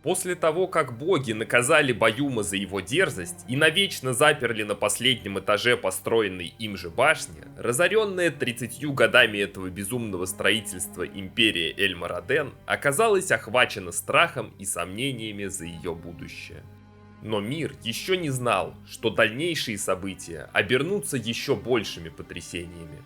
После того, как боги наказали Баюма за его дерзость и навечно заперли на последнем этаже построенной им же башни, разоренная 30 годами этого безумного строительства империя Эльмараден оказалась охвачена страхом и сомнениями за ее будущее. Но мир еще не знал, что дальнейшие события обернутся еще большими потрясениями.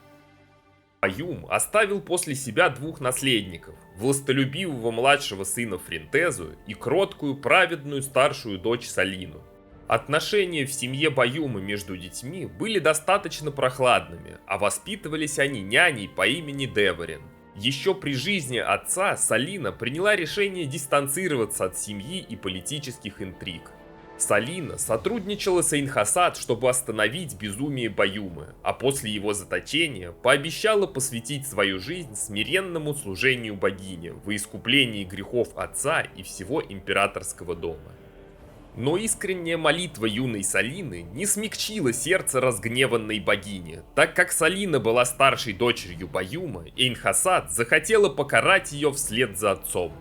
Баюм оставил после себя двух наследников, властолюбивого младшего сына Фринтезу и кроткую, праведную старшую дочь Салину. Отношения в семье Баюма между детьми были достаточно прохладными, а воспитывались они няней по имени Деварин. Еще при жизни отца Салина приняла решение дистанцироваться от семьи и политических интриг. Салина сотрудничала с Эйнхасад, чтобы остановить безумие Баюма, а после его заточения пообещала посвятить свою жизнь смиренному служению богине во искуплении грехов отца и всего императорского дома. Но искренняя молитва юной Салины не смягчила сердце разгневанной богини, так как Салина была старшей дочерью Баюма, Эйнхасад захотела покарать ее вслед за отцом.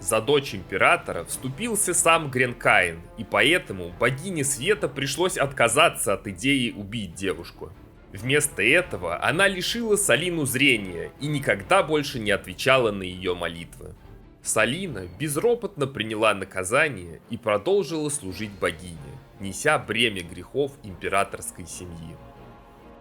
За дочь императора вступился сам Гренкаин, и поэтому богине света пришлось отказаться от идеи убить девушку. Вместо этого она лишила Салину зрения и никогда больше не отвечала на ее молитвы. Салина безропотно приняла наказание и продолжила служить богине, неся бремя грехов императорской семьи.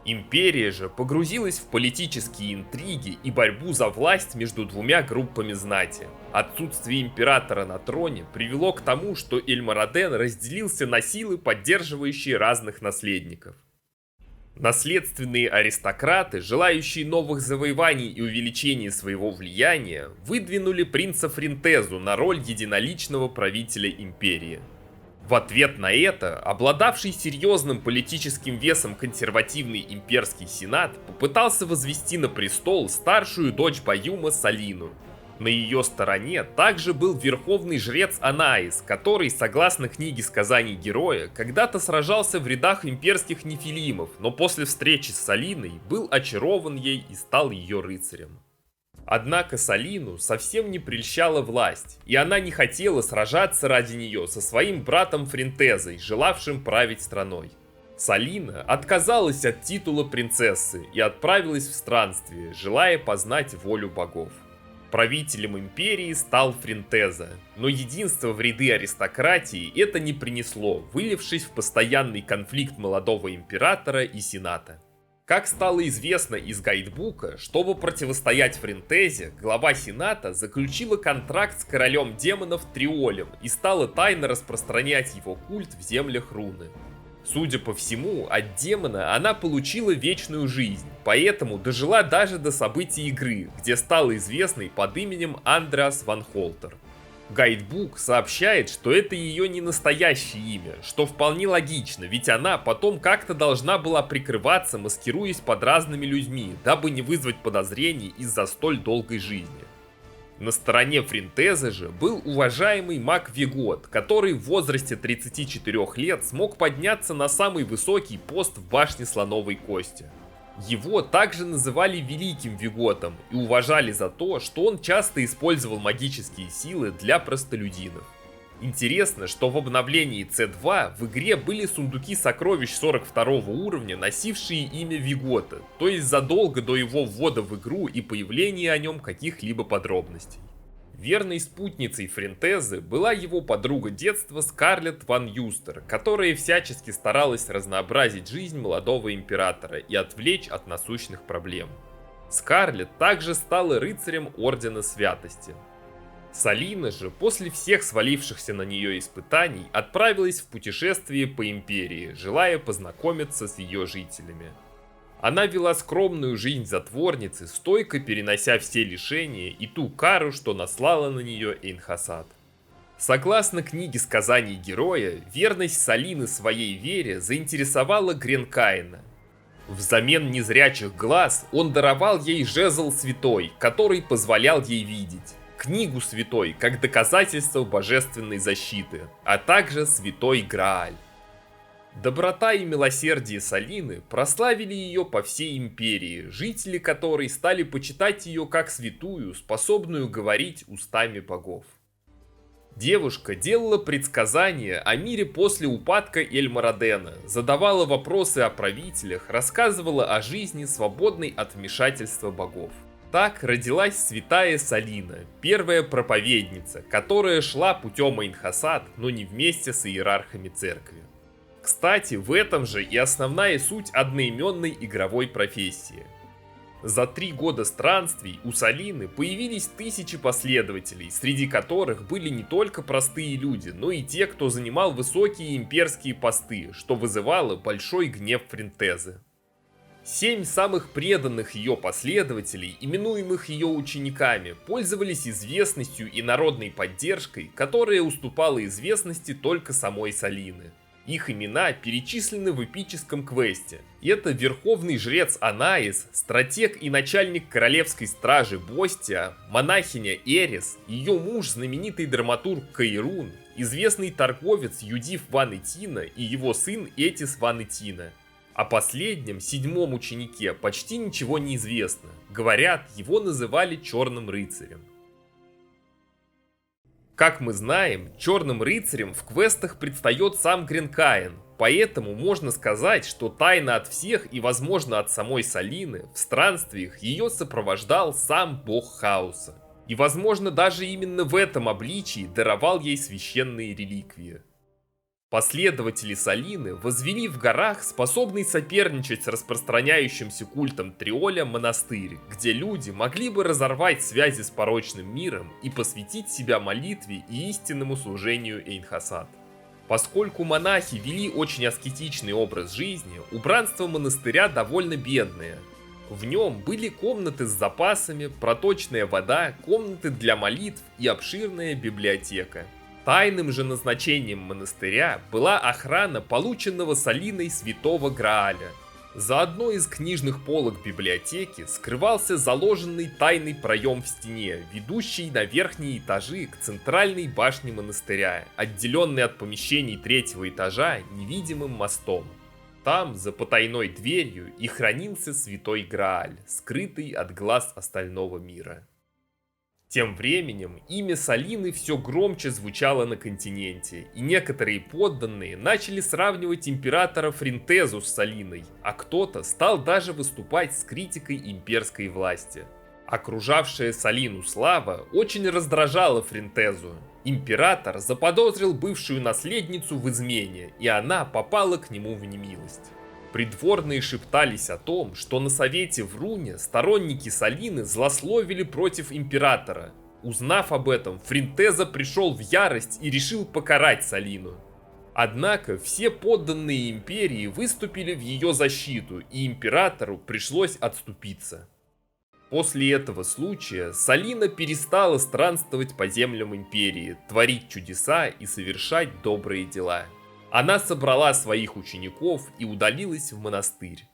Империя же погрузилась в политические интриги и борьбу за власть между двумя группами знати. Отсутствие императора на троне привело к тому, что Эльмараден разделился на силы, поддерживающие разных наследников. Наследственные аристократы, желающие новых завоеваний и увеличения своего влияния, выдвинули принца Фринтезу на роль единоличного правителя империи. В ответ на это, обладавший серьезным политическим весом консервативный имперский сенат попытался возвести на престол старшую дочь Баюма Салину. На ее стороне также был верховный жрец Анаис, который, согласно книге сказаний героя, когда-то сражался в рядах имперских нефилимов, но после встречи с Салиной был очарован ей и стал ее рыцарем. Однако Салину совсем не прельщала власть, и она не хотела сражаться ради нее со своим братом Фринтезой, желавшим править страной. Салина отказалась от титула принцессы и отправилась в странствие, желая познать волю богов. Правителем империи стал Фринтеза, но единство в ряды аристократии это не принесло, вылившись в постоянный конфликт молодого императора и сената. Как стало известно из гайдбука, чтобы противостоять Фринтезе, глава Сената заключила контракт с королем демонов Триолем и стала тайно распространять его культ в землях Руны. Судя по всему, от демона она получила вечную жизнь, поэтому дожила даже до событий игры, где стала известной под именем Андреас Ван Холтер. Гайдбук сообщает, что это ее не настоящее имя, что вполне логично, ведь она потом как-то должна была прикрываться, маскируясь под разными людьми, дабы не вызвать подозрений из-за столь долгой жизни. На стороне Фринтезы же был уважаемый маг Вигот, который в возрасте 34 лет смог подняться на самый высокий пост в башне Слоновой Кости. Его также называли Великим Виготом и уважали за то, что он часто использовал магические силы для простолюдинов. Интересно, что в обновлении C2 в игре были сундуки сокровищ 42 уровня, носившие имя Вигота, то есть задолго до его ввода в игру и появления о нем каких-либо подробностей. Верной спутницей Фринтезы была его подруга детства Скарлетт Ван Юстер, которая всячески старалась разнообразить жизнь молодого императора и отвлечь от насущных проблем. Скарлетт также стала рыцарем Ордена Святости. Салина же после всех свалившихся на нее испытаний отправилась в путешествие по империи, желая познакомиться с ее жителями. Она вела скромную жизнь затворницы, стойко перенося все лишения и ту кару, что наслала на нее Эйнхасад. Согласно книге сказаний героя, верность Салины своей вере заинтересовала Гренкаина. Взамен незрячих глаз он даровал ей жезл святой, который позволял ей видеть, книгу святой как доказательство божественной защиты, а также святой Грааль. Доброта и милосердие Салины прославили ее по всей империи, жители которой стали почитать ее как святую, способную говорить устами богов. Девушка делала предсказания о мире после упадка Эльмарадена, задавала вопросы о правителях, рассказывала о жизни, свободной от вмешательства богов. Так родилась святая Салина, первая проповедница, которая шла путем Эйнхасад, но не вместе с иерархами церкви. Кстати, в этом же и основная суть одноименной игровой профессии. За 3 года странствий у Салины появились тысячи последователей, среди которых были не только простые люди, но и те, кто занимал высокие имперские посты, что вызывало большой гнев Фринтезы. 7 самых преданных ее последователей, именуемых ее учениками, пользовались известностью и народной поддержкой, которая уступала известности только самой Салины. Их имена перечислены в эпическом квесте. Это верховный жрец Анаис, стратег и начальник королевской стражи Бостия, монахиня Эрис, ее муж знаменитый драматург Кайрун, известный торговец Юдиф Ван Этина и его сын Этис Ван Этина. О последнем, 7-м ученике, почти ничего не известно. Говорят, его называли Черным рыцарем. Как мы знаем, Черным рыцарем в квестах предстает сам Гринкаин, поэтому можно сказать, что тайно от всех и возможно от самой Салины в странствиях ее сопровождал сам бог хаоса. И возможно даже именно в этом обличии даровал ей священные реликвии. Последователи Салины возвели в горах способный соперничать с распространяющимся культом Триоля монастырь, где люди могли бы разорвать связи с порочным миром и посвятить себя молитве и истинному служению Эйнхасад. Поскольку монахи вели очень аскетичный образ жизни, убранство монастыря довольно бедное. В нем были комнаты с запасами, проточная вода, комнаты для молитв и обширная библиотека. Тайным же назначением монастыря была охрана полученного Салиной святого Грааля. За одной из книжных полок библиотеки скрывался заложенный тайный проем в стене, ведущий на верхние этажи к центральной башне монастыря, отделенный от помещений 3-го этажа невидимым мостом. Там, за потайной дверью, и хранился святой Грааль, скрытый от глаз остального мира. Тем временем имя Салины все громче звучало на континенте, и некоторые подданные начали сравнивать императора Фринтезу с Салиной, а кто-то стал даже выступать с критикой имперской власти. Окружавшая Салину слава очень раздражала Фринтезу. Император заподозрил бывшую наследницу в измене, и она попала к нему в немилость. Придворные шептались о том, что на совете в Руне сторонники Салины злословили против императора. Узнав об этом, Фринтеза пришел в ярость и решил покарать Салину. Однако все подданные империи выступили в ее защиту, и императору пришлось отступиться. После этого случая Салина перестала странствовать по землям империи, творить чудеса и совершать добрые дела. Она собрала своих учеников и удалилась в монастырь.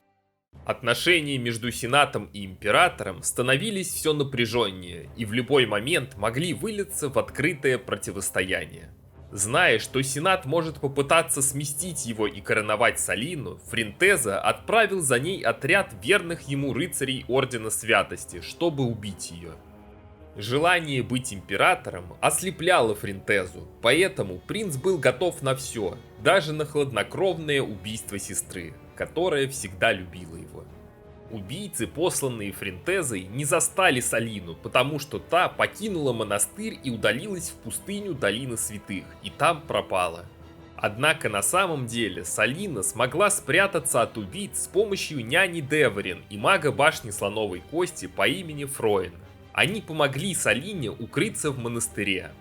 Отношения между Сенатом и Императором становились все напряженнее и в любой момент могли вылиться в открытое противостояние. Зная, что Сенат может попытаться сместить его и короновать Салину, Фринтеза отправил за ней отряд верных ему рыцарей Ордена Святости, чтобы убить ее. Желание быть императором ослепляло Фринтезу, поэтому принц был готов на все, даже на хладнокровное убийство сестры, которая всегда любила его. Убийцы, посланные Фринтезой, не застали Салину, потому что та покинула монастырь и удалилась в пустыню Долины Святых, и там пропала. Однако на самом деле Салина смогла спрятаться от убийц с помощью няни Деворин и мага башни Слоновой Кости по имени Фроин. Они помогли Салине укрыться в монастыре.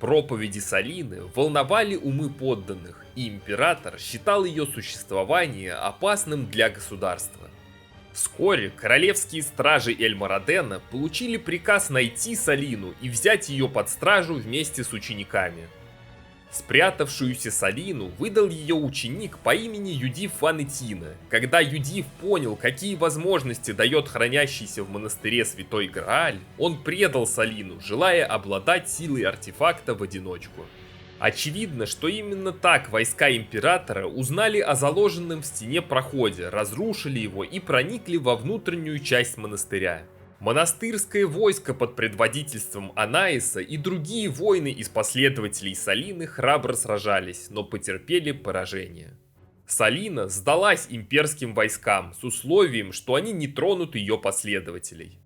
Проповеди Салины волновали умы подданных, и император считал ее существование опасным для государства. Вскоре королевские стражи Эльмарадена получили приказ найти Салину и взять ее под стражу вместе с учениками. Спрятавшуюся Салину выдал ее ученик по имени Юдиф Ван Этина. Когда Юдиф понял, какие возможности дает хранящийся в монастыре святой Грааль, он предал Салину, желая обладать силой артефакта в одиночку. Очевидно, что именно так войска императора узнали о заложенном в стене проходе, разрушили его и проникли во внутреннюю часть монастыря. Монастырское войско под предводительством Анаиса и другие воины из последователей Салины храбро сражались, но потерпели поражение. Салина сдалась имперским войскам с условием, что они не тронут ее последователей.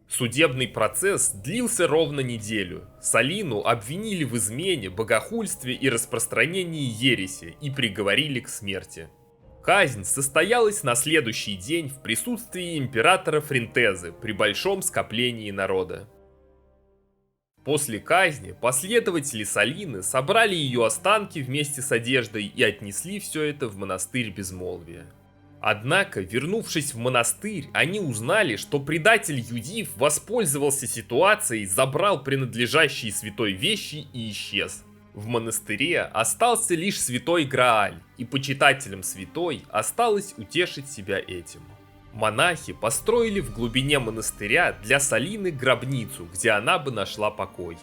Судебный процесс длился ровно неделю. Салину обвинили в измене, богохульстве и распространении ереси и приговорили к смерти. Казнь состоялась на следующий день в присутствии императора Фринтезы при большом скоплении народа. После казни последователи Салины собрали ее останки вместе с одеждой и отнесли все это в монастырь Безмолвия. Однако, вернувшись в монастырь, они узнали, что предатель Юдив воспользовался ситуацией, забрал принадлежащие святой вещи и исчез. В монастыре остался лишь святой Грааль, и почитателям святой осталось утешить себя этим. Монахи построили в глубине монастыря для Салины гробницу, где она бы нашла покой.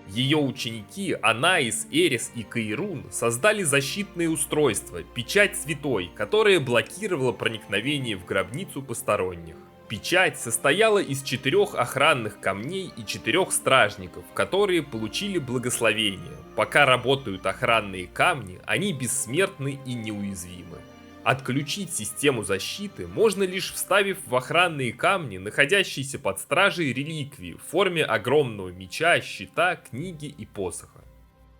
Ее ученики Анаис, Эрис и Каирун создали защитное устройство, печать святой, которая блокировала проникновение в гробницу посторонних. Печать состояла из 4 охранных камней и 4 стражников, которые получили благословение. Пока работают охранные камни, они бессмертны и неуязвимы. Отключить систему защиты можно лишь вставив в охранные камни, находящиеся под стражей, реликвии в форме огромного меча, щита, книги и посоха.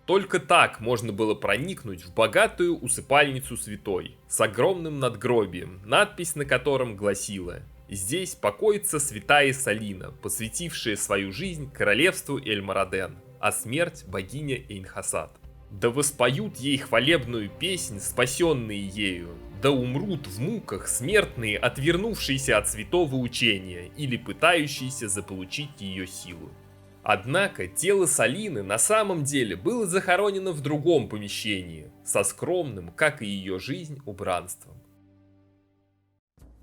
Только так можно было проникнуть в богатую усыпальницу святой, с огромным надгробием, надпись на котором гласила: «Здесь покоится святая Салина, посвятившая свою жизнь королевству Эльмараден, а смерть богиня Эйнхасад. Да воспоют ей хвалебную песнь, спасенные ею, да умрут в муках смертные, отвернувшиеся от святого учения или пытающиеся заполучить ее силу». Однако тело Салины на самом деле было захоронено в другом помещении, со скромным, как и ее жизнь, убранством.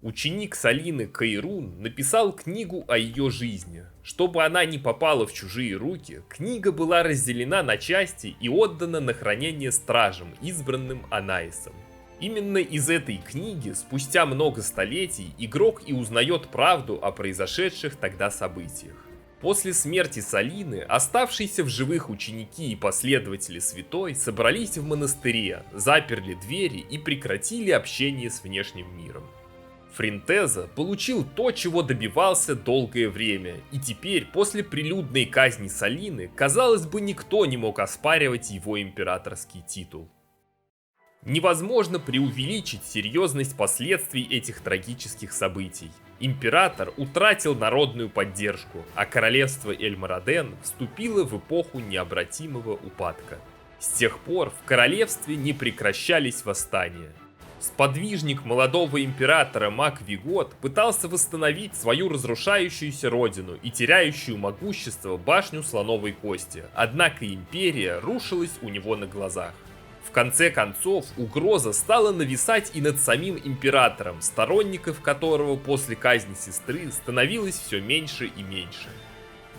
Ученик Салины Каирун написал книгу о ее жизни. Чтобы она не попала в чужие руки, книга была разделена на части и отдана на хранение стражам, избранным Анаисом. Именно из этой книги, спустя много столетий, игрок и узнает правду о произошедших тогда событиях. После смерти Салины оставшиеся в живых ученики и последователи святой собрались в монастыре, заперли двери и прекратили общение с внешним миром. Фринтеза получил то, чего добивался долгое время, и теперь, после прилюдной казни Салины, казалось бы, никто не мог оспаривать его императорский титул. Невозможно преувеличить серьезность последствий этих трагических событий. Император утратил народную поддержку, а королевство Эльмараден вступило в эпоху необратимого упадка. С тех пор в королевстве не прекращались восстания. Сподвижник молодого императора Мак Вигот пытался восстановить свою разрушающуюся родину и теряющую могущество башню Слоновой Кости, однако империя рушилась у него на глазах. В конце концов, угроза стала нависать и над самим императором, сторонников которого после казни сестры становилось все меньше и меньше.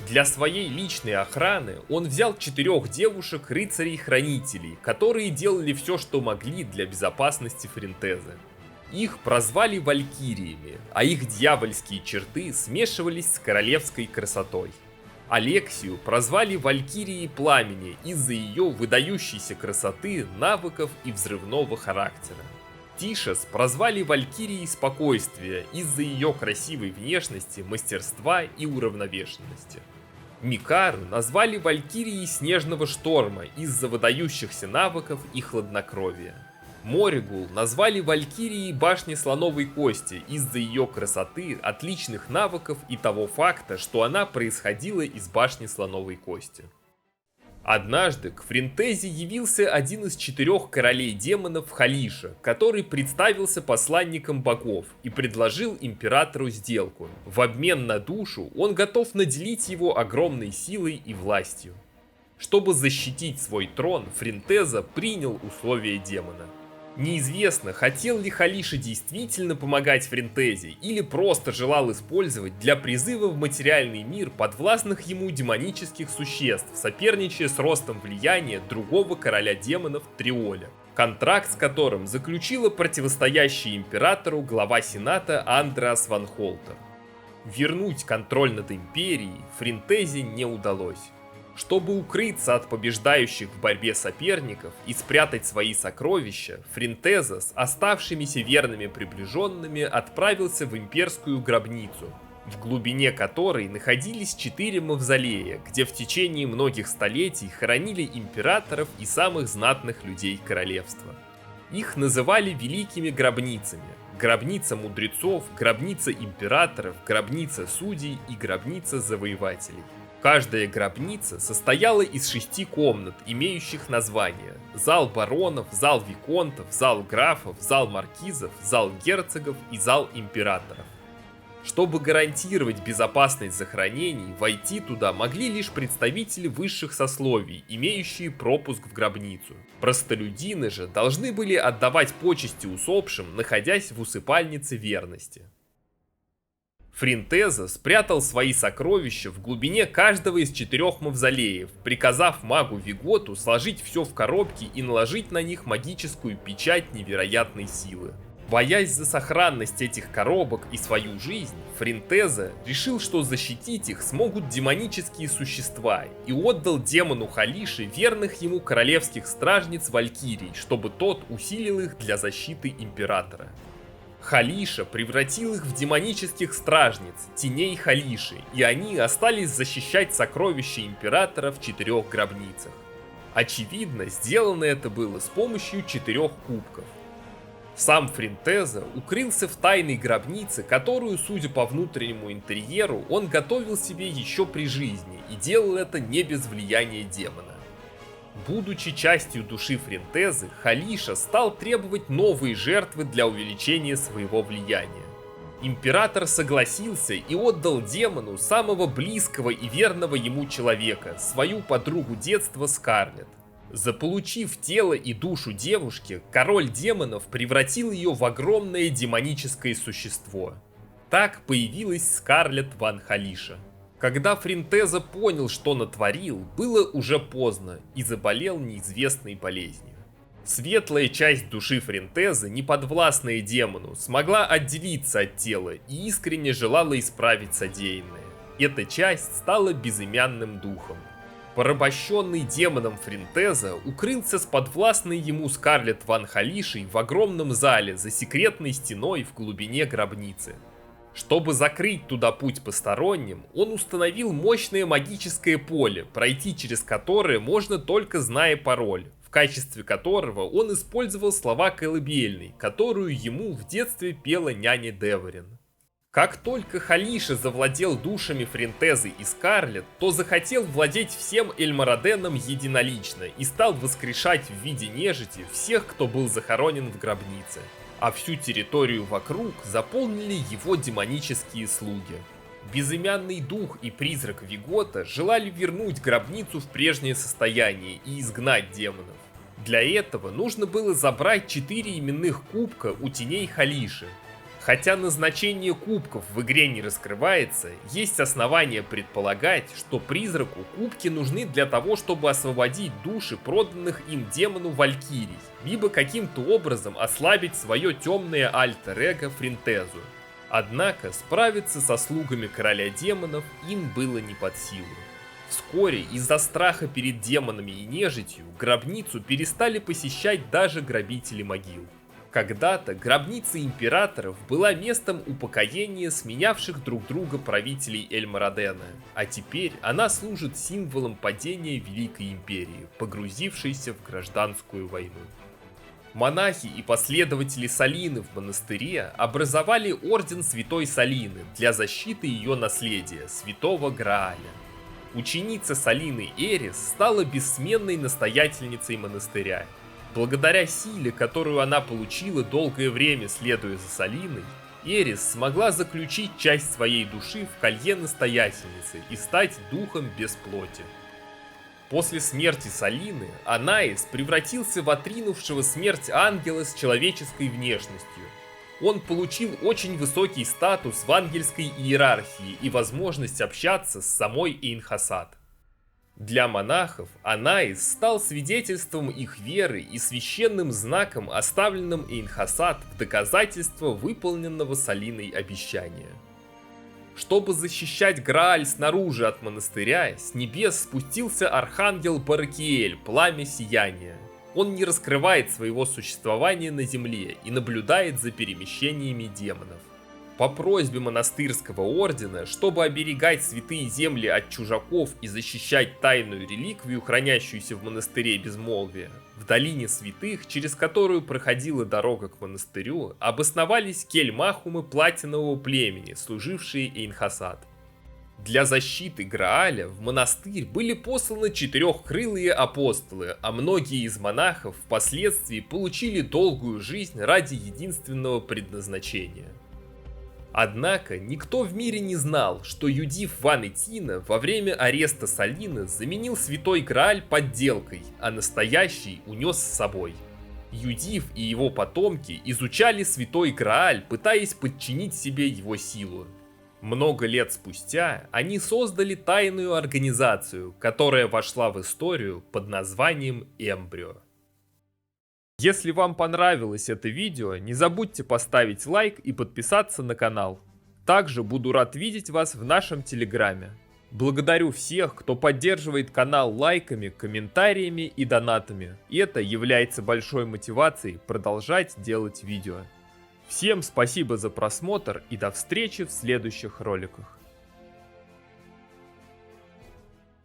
Для своей личной охраны он взял 4 девушек рыцарей-хранителей, которые делали все, что могли для безопасности Фринтезы. Их прозвали валькириями, а их дьявольские черты смешивались с королевской красотой. Алексию прозвали Валькирией Пламени из-за ее выдающейся красоты, навыков и взрывного характера. Тишес прозвали Валькирией Спокойствия из-за ее красивой внешности, мастерства и уравновешенности. Микару назвали Валькирией Снежного Шторма из-за выдающихся навыков и хладнокровия. Моригул назвали Валькирией Башни Слоновой Кости из-за ее красоты, отличных навыков и того факта, что она происходила из Башни Слоновой Кости. Однажды к Фринтезе явился один из 4 королей демонов Халиша, который представился посланником богов и предложил императору сделку. В обмен на душу он готов наделить его огромной силой и властью. Чтобы защитить свой трон, Фринтеза принял условия демона. Неизвестно, хотел ли Халиша действительно помогать Фринтезе или просто желал использовать для призыва в материальный мир подвластных ему демонических существ, соперничая с ростом влияния другого короля демонов Триоля, контракт с которым заключила противостоящая императору глава Сената Андреас ван Холтер. Вернуть контроль над империей Фринтезе не удалось. Чтобы укрыться от побеждающих в борьбе соперников и спрятать свои сокровища, Фринтеза с оставшимися верными приближенными отправился в имперскую гробницу, в глубине которой находились 4 мавзолея, где в течение многих столетий хоронили императоров и самых знатных людей королевства. Их называли великими гробницами: гробница мудрецов, гробница императоров, гробница судей и гробница завоевателей. Каждая гробница состояла из 6 комнат, имеющих названия: зал баронов, зал виконтов, зал графов, зал маркизов, зал герцогов и зал императоров. Чтобы гарантировать безопасность захоронений, войти туда могли лишь представители высших сословий, имеющие пропуск в гробницу. Простолюдины же должны были отдавать почести усопшим, находясь в усыпальнице верности. Фринтеза спрятал свои сокровища в глубине каждого из 4 мавзолеев, приказав магу Виготу сложить все в коробки и наложить на них магическую печать невероятной силы. Боясь за сохранность этих коробок и свою жизнь, Фринтеза решил, что защитить их смогут демонические существа, и отдал демону Халиши верных ему королевских стражниц Валькирий, чтобы тот усилил их для защиты императора. Халиша превратил их в демонических стражниц, теней Халиши, и они остались защищать сокровища императора в 4 гробницах. Очевидно, сделано это было с помощью 4 кубков. Сам Фринтеза укрылся в тайной гробнице, которую, судя по внутреннему интерьеру, он готовил себе еще при жизни и делал это не без влияния демона. Будучи частью души Фринтезы, Халиша стал требовать новые жертвы для увеличения своего влияния. Император согласился и отдал демону самого близкого и верного ему человека, свою подругу детства Скарлетт. Заполучив тело и душу девушки, король демонов превратил ее в огромное демоническое существо. Так появилась Скарлетт ван Халиша. Когда Фринтеза понял, что натворил, было уже поздно и заболел неизвестной болезнью. Светлая часть души Фринтезы, неподвластная демону, смогла отделиться от тела и искренне желала исправить содеянное. Эта часть стала безымянным духом. Порабощенный демоном Фринтеза укрылся с подвластной ему Скарлетт ван Халишей в огромном зале за секретной стеной в глубине гробницы. Чтобы закрыть туда путь посторонним, он установил мощное магическое поле, пройти через которое можно только зная пароль, в качестве которого он использовал слова колыбельной, которую ему в детстве пела няня Деворин. Как только Халиша завладел душами Фринтезы и Скарлетт, то захотел владеть всем Эльмараденом единолично и стал воскрешать в виде нежити всех, кто был захоронен в гробнице. А всю территорию вокруг заполнили его демонические слуги. Безымянный дух и призрак Вигота желали вернуть гробницу в прежнее состояние и изгнать демонов. Для этого нужно было забрать 4 именных кубка у теней Халиши. Хотя назначение кубков в игре не раскрывается, есть основания предполагать, что призраку кубки нужны для того, чтобы освободить души проданных им демону Валькирий, либо каким-то образом ослабить свое темное альтер-эго Фринтезу. Однако справиться со слугами короля демонов им было не под силу. Вскоре из-за страха перед демонами и нежитью гробницу перестали посещать даже грабители могил. Когда-то гробница императоров была местом упокоения сменявших друг друга правителей Эльмарадена, а теперь она служит символом падения Великой Империи, погрузившейся в гражданскую войну. Монахи и последователи Салины в монастыре образовали орден Святой Салины для защиты ее наследия, Святого Грааля. Ученица Салины Эрис стала бессменной настоятельницей монастыря. Благодаря силе, которую она получила долгое время следуя за Салиной, Эрис смогла заключить часть своей души в колье настоятельницы и стать духом без плоти. После смерти Салины Анаис превратился в отринувшего смерть ангела с человеческой внешностью. Он получил очень высокий статус в ангельской иерархии и возможность общаться с самой Эйнхасад. Для монахов Анаис стал свидетельством их веры и священным знаком, оставленным Эйнхасад в доказательство выполненного Салиной обещания. Чтобы защищать Грааль снаружи от монастыря, с небес спустился архангел Баракиэль, пламя сияния. Он не раскрывает своего существования на земле и наблюдает за перемещениями демонов. По просьбе монастырского ордена, чтобы оберегать святые земли от чужаков и защищать тайную реликвию, хранящуюся в монастыре Безмолвия, в долине святых, через которую проходила дорога к монастырю, обосновались кельмахумы платинового племени, служившие Эйнхасад. Для защиты Грааля в монастырь были посланы четырехкрылые апостолы, а многие из монахов впоследствии получили долгую жизнь ради единственного предназначения. Однако никто в мире не знал, что Юдиф Ван Этина во время ареста Салины заменил Святой Грааль подделкой, а настоящий унес с собой. Юдиф и его потомки изучали Святой Грааль, пытаясь подчинить себе его силу. Много лет спустя они создали тайную организацию, которая вошла в историю под названием Эмбрио. Если вам понравилось это видео, не забудьте поставить лайк и подписаться на канал. Также буду рад видеть вас в нашем телеграме. Благодарю всех, кто поддерживает канал лайками, комментариями и донатами. И это является большой мотивацией продолжать делать видео. Всем спасибо за просмотр и до встречи в следующих роликах.